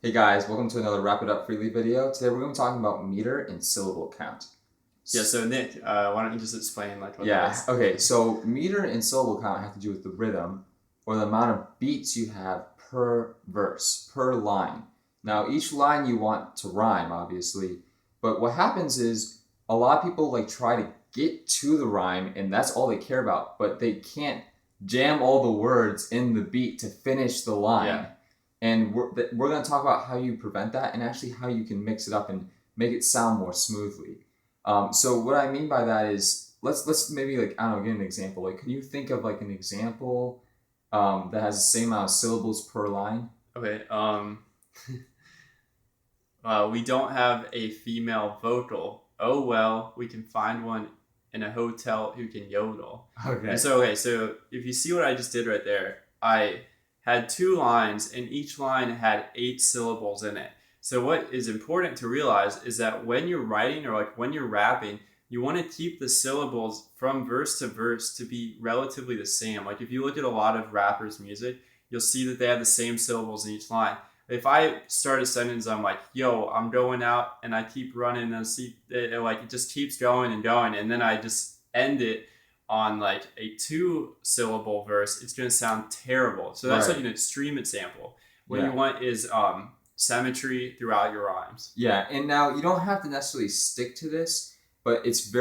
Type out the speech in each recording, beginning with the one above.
Hey guys, welcome to another Wrap It Up Freely video. Today we're going to be talking about meter and syllable count. Yeah, so Nick, why don't you just explain what that is? Okay, so meter and syllable count have to do with the rhythm or the amount of beats you have per verse, per line. Now each line you want to rhyme, obviously, but what happens is a lot of people try to get to the rhyme and that's all they care about, but they can't jam all the words in the beat to finish the line. Yeah. And we're going to talk about how you prevent that and actually how you can mix it up and make it sound more smoothly. So what I mean by that is let's maybe I don't know, give an example. Can you think of an example that has the same amount of syllables per line? Okay. We don't have a female vocal. Oh well, we can find one in a hotel who can yodel. Okay. And so if you see what I just did right there, I had two lines and each line had 8 syllables in it. So what is important to realize is that when you're writing or when you're rapping, you want to keep the syllables from verse to verse to be relatively the same. If you look at a lot of rappers' music, you'll see that they have the same syllables in each line. If I start a sentence, I'm like, yo, I'm going out, and I keep running, and see it just keeps going and going, and then I just end it on a 2-syllable verse, it's going to sound terrible. So that's Right. an extreme example. What Yeah. you want is symmetry throughout your rhymes. Yeah, and now you don't have to necessarily stick to this, but it's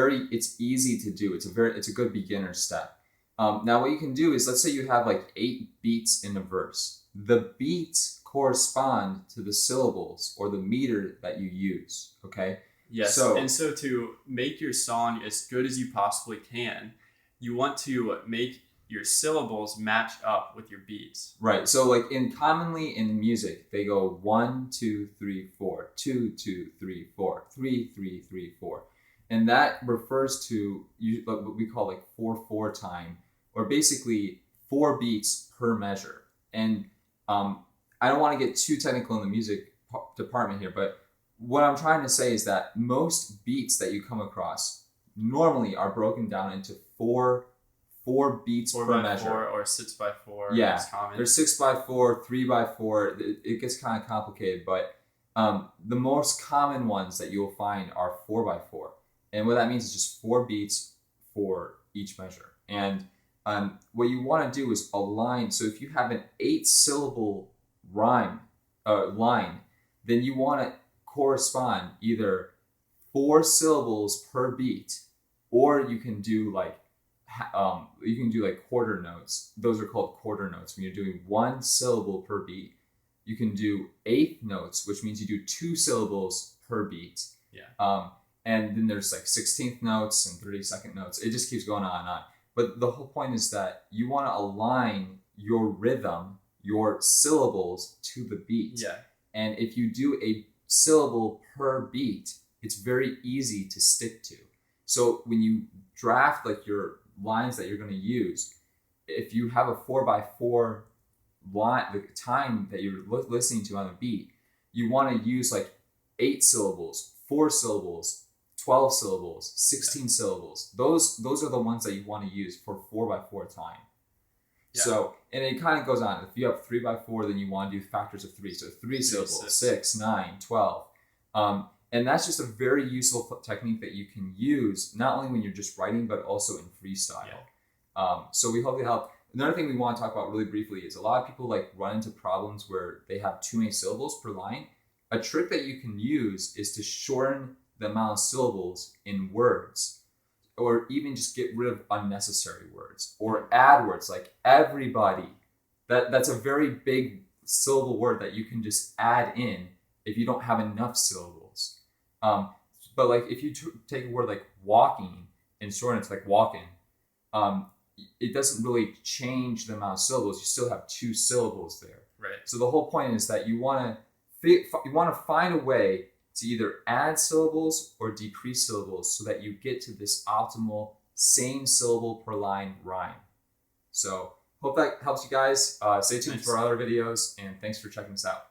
easy to do. It's a good beginner step. Now what you can do is, let's say you have 8 beats in a verse. The beats correspond to the syllables or the meter that you use. Okay. Yes. So to make your song as good as you possibly can, you want to make your syllables match up with your beats. Right. So commonly in music, they go 1, 2, 3, 4, 2, 2, 3, 4, 3, 3, 3, 4. And that refers to what we call 4/4 time, or basically 4 beats per measure. And I don't want to get too technical in the music department here, but what I'm trying to say is that most beats that you come across normally are broken down into four beats 4 per by measure. 4 or 6 by 4. Yeah, is common. there's 6 by 4, 3 by 4. It gets kind of complicated, but the most common ones that you'll find are 4 by 4. And what that means is just 4 beats for each measure. And what you want to do is align. So if you have an 8-syllable line, then you want to correspond either 4 syllables per beat, or you can do quarter notes. Those are called quarter notes when you're doing 1 syllable per beat. You can do 8th notes, which means you do 2 syllables per beat. Yeah. And then there's 16th notes and 32nd notes. It just keeps going on and on. But the whole point is that you want to align your rhythm, your syllables to the beat. Yeah. And if you do a syllable per beat, it's very easy to stick to. So when you draft your lines that you're going to use, if you have a 4 by 4 line, the time that you're listening to on the beat, you want to use 8 syllables, 4 syllables, 12 syllables, 16 syllables. Those are the ones that you want to use for 4 by 4 time. Yeah. So, and it kind of goes on. If you have 3 by 4, then you want to do factors of 3. So 3 syllables, 6, 9, 12. And that's just a very useful technique that you can use, not only when you're just writing, but also in freestyle. Yeah. So we hope it helped. Another thing we want to talk about really briefly is a lot of people run into problems where they have too many syllables per line. A trick that you can use is to shorten the amount of syllables in words, or even just get rid of unnecessary words, or add words like everybody. That's a very big syllable word that you can just add in if you don't have enough syllables. But if you take a word like walking and shorten it to walking, it doesn't really change the amount of syllables. You still have 2 syllables there. Right. So the whole point is that you want to find a way to either add syllables or decrease syllables so that you get to this optimal same syllable per line rhyme. So hope that helps you guys. Stay tuned for other videos, and thanks for checking us out.